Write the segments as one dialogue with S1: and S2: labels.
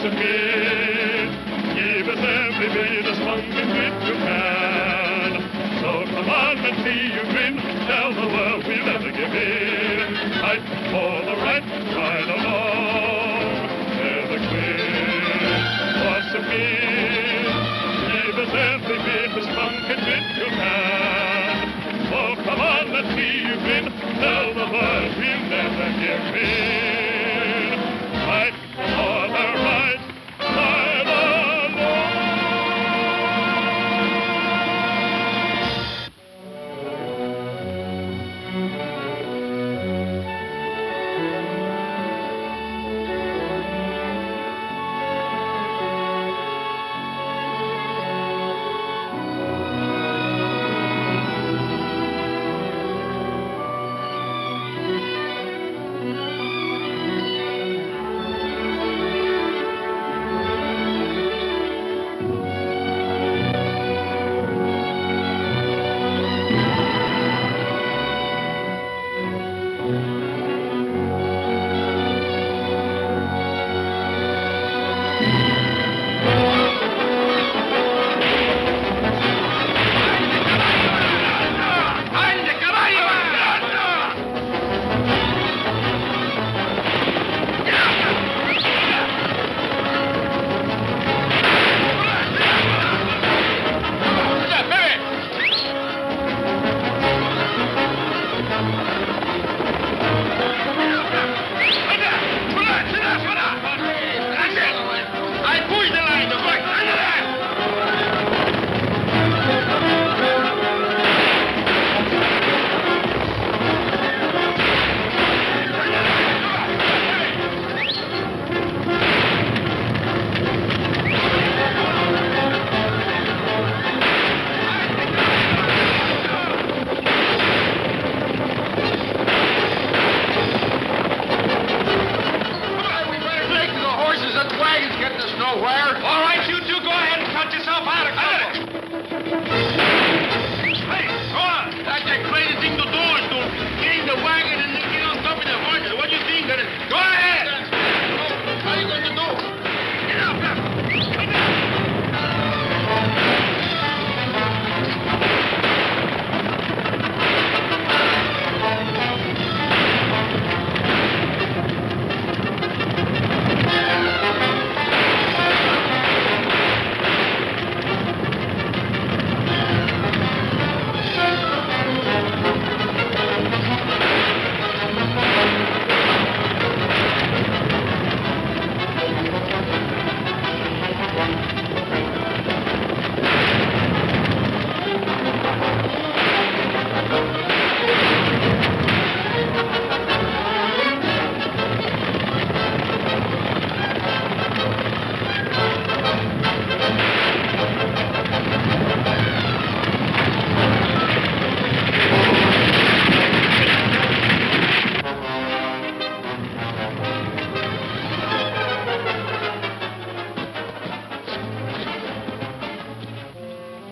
S1: and mean. Give us every bit of spunk and grit you can. So come on and see you grin. Tell the world we'll never give in. Fight for the right, right along. Never quit. What's the mean? Give us every bit of spunk and grit you can. So come on, let's see you grin. Tell the world we'll never give in. Fight for the right, right along.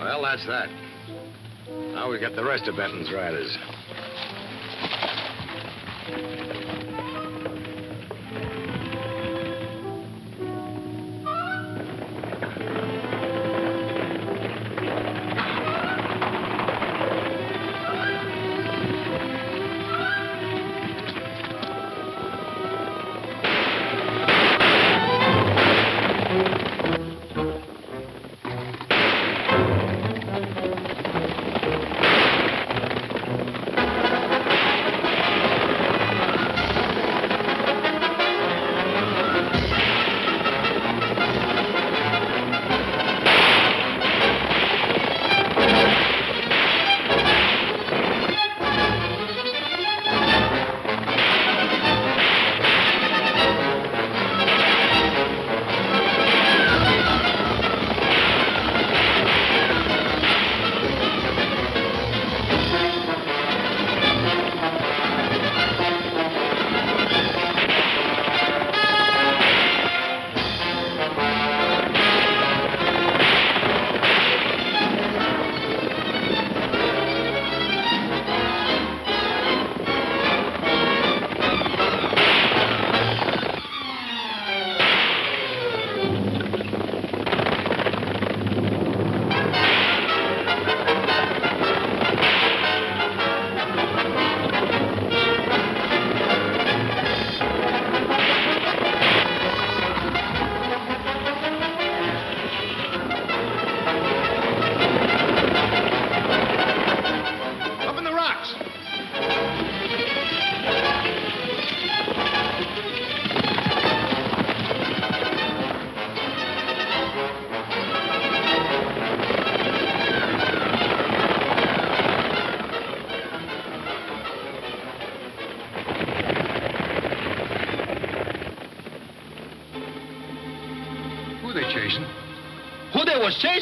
S2: Well, that's that. Now we got the rest of Benton's riders.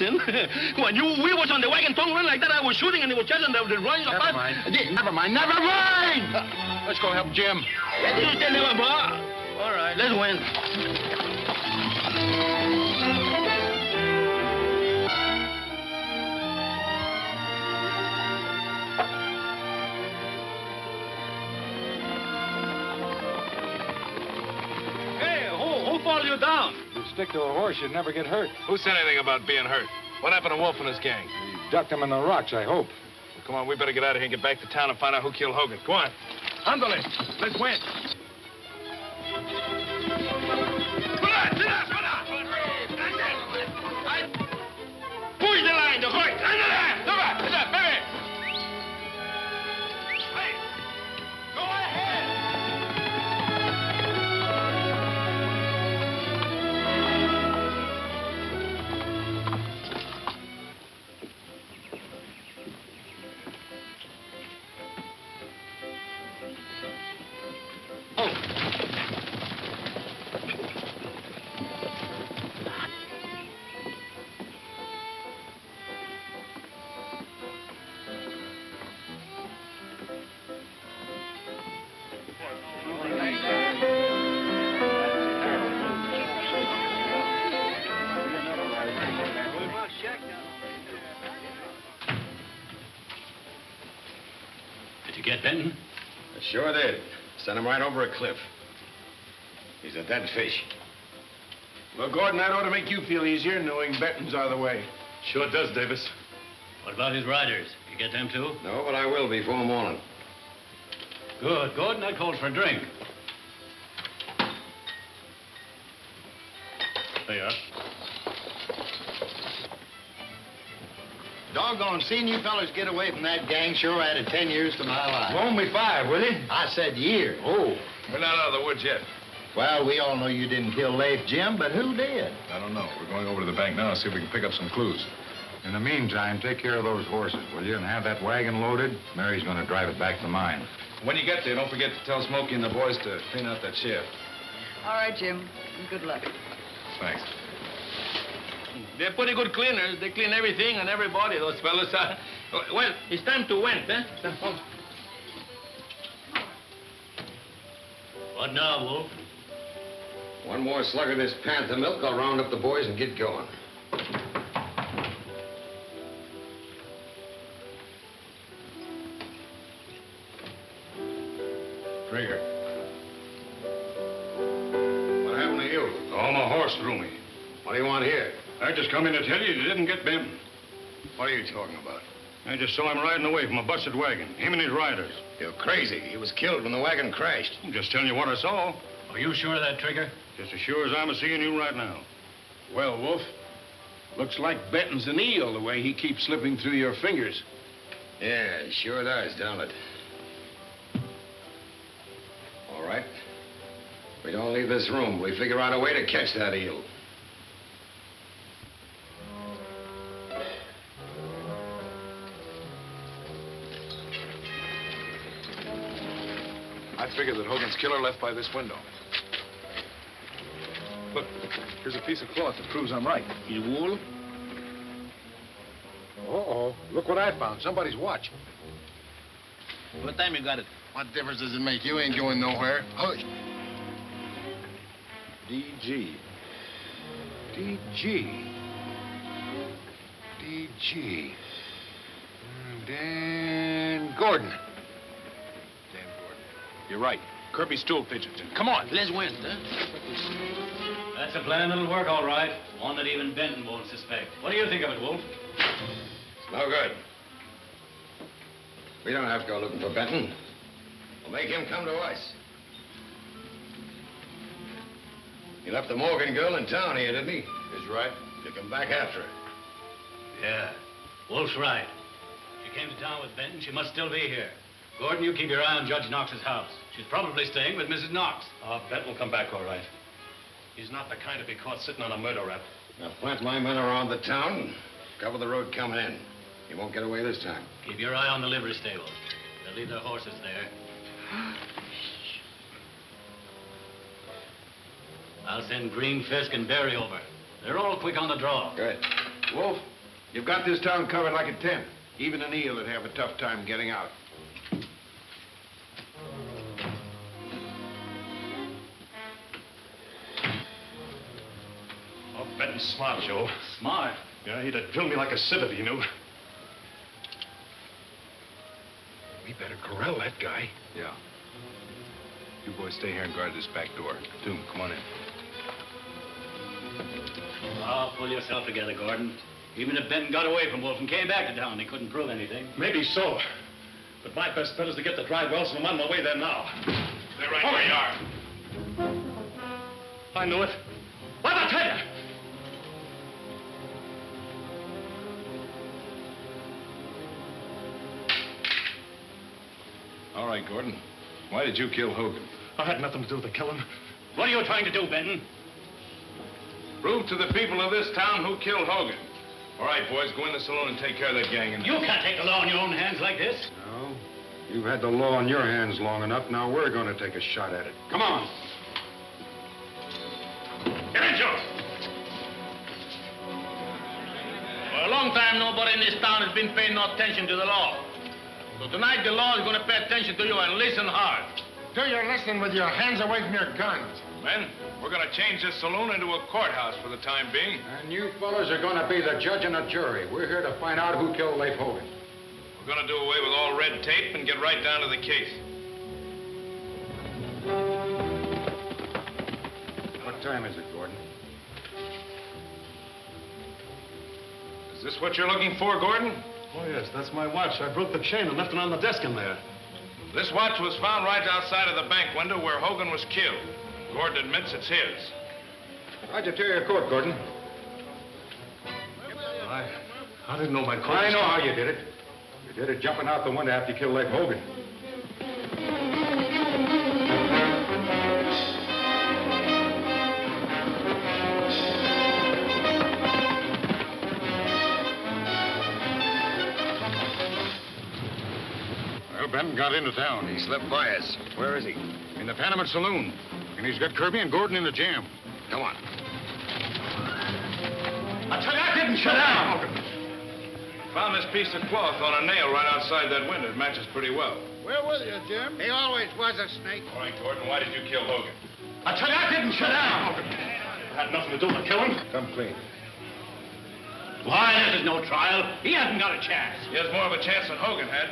S3: listen. When we was on the wagon tongue run like that, I was shooting and they were chasing the runs of
S2: Never mind. Let's go help Jim.
S3: All right, let's win. Hey, who followed you down?
S4: You stick to a horse, you'd never get hurt.
S2: Who said anything about being hurt? What happened to Wolf and his gang?
S4: You ducked him in the rocks, I hope.
S2: Well, come on, we better get out of here and get back to town and find out who killed Hogan. Go on. Ándale. Let's win.
S3: Push the line, the horse. Ándale. Toma, baby. Hey, go ahead.
S5: Did you get Benton?
S2: I sure did. Sent him right over a cliff. He's a dead fish.
S6: Well, Gordon, that ought to make you feel easier knowing Benton's out of the way.
S2: Sure does, Davis.
S5: What about his riders? You get them too?
S2: No, but I will before morning.
S5: Good, Gordon. That calls for a drink. There you are.
S7: Doggone, seeing you fellas get away from that gang sure added 10 years to my life.
S6: Loan me 5, will you?
S7: I said years.
S6: Oh.
S2: We're not out of the woods yet.
S7: Well, we all know you didn't kill Leif, Jim, but who did?
S8: I don't know. We're going over to the bank now and see if we can pick up some clues.
S4: In the meantime, take care of those horses, will you? And have that wagon loaded. Mary's going to drive it back to the mine.
S8: When you get there, don't forget to tell Smokey and the boys to clean out that shaft.
S9: All right, Jim. And good luck.
S8: Thanks.
S3: They're pretty good cleaners. They clean everything and everybody, those fellas are. Well, it's time to went, eh?
S5: What now, Wolf?
S2: One more slug of this panther milk, I'll round up the boys and get going.
S8: Trigger.
S2: What happened to you?
S8: Oh, my horse threw me.
S2: What do you want here?
S8: I just come in to tell you didn't get Benton.
S2: What are you talking about?
S8: I just saw him riding away from a busted wagon. Him and his riders.
S2: You're crazy. He was killed when the wagon crashed.
S8: I'm just telling you what I saw.
S5: Are you sure of that, Trigger?
S8: Just as sure as I'm seeing you right now.
S6: Well, Wolf, looks like Benton's an eel the way he keeps slipping through your fingers.
S2: Yeah, it sure does, don't it? All right. We don't leave this room. We figure out a way to catch that eel.
S8: I figured that Hogan's killer left by this window. Look, here's a piece of cloth that proves I'm right.
S6: His wool?
S4: Uh-oh. Look what I found. Somebody's watch.
S3: What time you got it?
S7: What difference does it make? You ain't going nowhere. Hush.
S4: DG. DG. DG. Dan Gordon. Dan Gordon.
S8: You're right. Kirby stool pigeons. Come on.
S3: Let's win, huh?
S5: That's a plan that'll work all right. One that even Benton won't suspect. What do you think of it, Wolf?
S2: It's no good. We don't have to go looking for Benton. We'll make him come to us. He left the Morgan girl in town here, didn't he?
S8: He's right.
S2: You come back after her.
S5: Yeah. Wolf's right. She came to town with Benton. She must still be here. Gordon, you keep your eye on Judge Knox's house. She's probably staying with Mrs. Knox.
S8: Benton will come back all right. He's not the kind to be caught sitting on a murder rap.
S2: Now plant my men around the town. Cover the road coming in. He won't get away this time.
S5: Keep your eye on the livery stable. They'll leave their horses there. I'll send Green, Fisk, and Barry over. They're all quick on the draw.
S2: Good.
S6: Wolf, You've got this town covered like a tent. Even an eel would have a tough time getting out.
S8: Oh, Benton's smart, Joe.
S5: Smart.
S8: Yeah, he'd have drilled me like a sieve if he knew.
S6: We better corral that guy.
S10: Yeah. You boys stay here and guard this back door. Doom, come on in.
S5: Oh, pull yourself together, Gordon. Even if Benton got away from Wolf and came back to town, he couldn't prove anything.
S8: Maybe so. But my best bet is to get the dry wells, and I'm on my way there now.
S3: They're right where you are.
S8: I knew it. What'd I tell you?
S10: All right, Gordon. Why did you kill Hogan?
S8: I had nothing to do with the killing.
S5: What are you trying to do, Benton?
S10: Prove to the people of this town who killed Hogan. All right, boys, go in the saloon and take care of that gang.
S5: You can't take the law in your own hands like this.
S4: No. You've had the law in your hands long enough. Now we're going to take a shot at it. Come on.
S3: Get in, Joe. For a long time, nobody in this town has been paying no attention to the law. So tonight, the law is going to pay attention to you and listen hard.
S7: Do your listening with your hands away from your guns.
S10: Men, we're going to change this saloon into a courthouse for the time being.
S4: And you fellas are going to be the judge and the jury. We're here to find out who killed Leif Hogan.
S10: We're going to do away with all red tape and get right down to the case.
S4: What time is it, Gordon?
S10: Is this what you're looking for, Gordon?
S8: Oh, yes, that's my watch. I broke the chain and left it on the desk in there.
S10: This watch was found right outside of the bank window where Hogan was killed. Gordon admits it's his.
S4: How'd you tear your coat, Gordon?
S8: I didn't know my coat.
S4: I know how you did it. You did it jumping out the window after you killed Leif Hogan. Well, Benton got into town.
S2: He slipped by us. Where is he?
S4: In the Panamint Saloon. And he's got Kirby and Gordon in the jam.
S2: Come on.
S5: I tell you, I didn't shut down.
S10: Found this piece of cloth on a nail right outside that window. It matches pretty well.
S7: Where was you, Jim? He always was a snake.
S10: All right, Gordon, why did you kill Hogan?
S5: I tell you, I didn't shut down.
S8: Had nothing to do with the killing.
S4: Come clean.
S5: Why, there's no trial. He hasn't got a chance.
S10: He has more of a chance than Hogan had.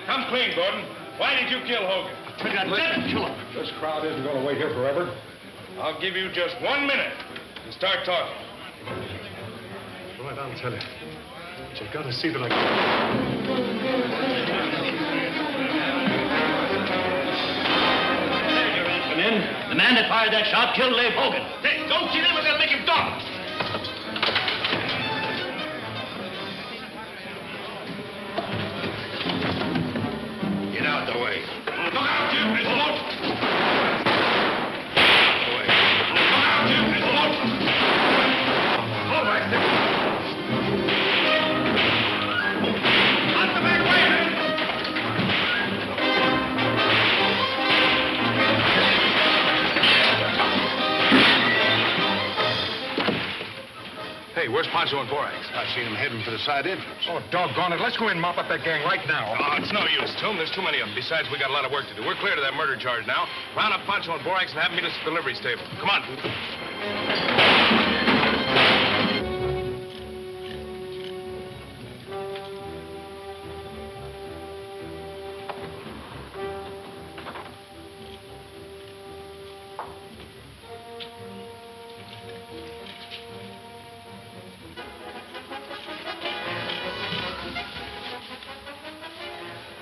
S10: Come clean, Gordon. Why did you kill Hogan?
S5: I tell you, I didn't kill him.
S4: This crowd isn't going to wait here forever.
S10: I'll give you just 1 minute to start talking.
S8: All right, I'll tell you. But you've got to see that I...
S5: There, your answer, men. The man that fired that shot killed Leif Hogan.
S3: Hey, don't kill him or they'll make him talk.
S2: Get out the way.
S3: Look out, Jim. It's a load.
S2: Out the way.
S3: Look out, Jim. It's a load. All right, then. Out the back way.
S10: Hey, where's Pancho and Borax?
S7: I seen him heading for the side entrance.
S4: Oh, doggone it. Let's go in and mop up that gang right now.
S10: Oh, it's no use, Toom. There's too many of them. Besides, we got a lot of work to do. We're clear to that murder charge now. Round up Pancho and Borax and have them meet us at the livery stable. Come on.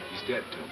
S10: He's dead, Toom.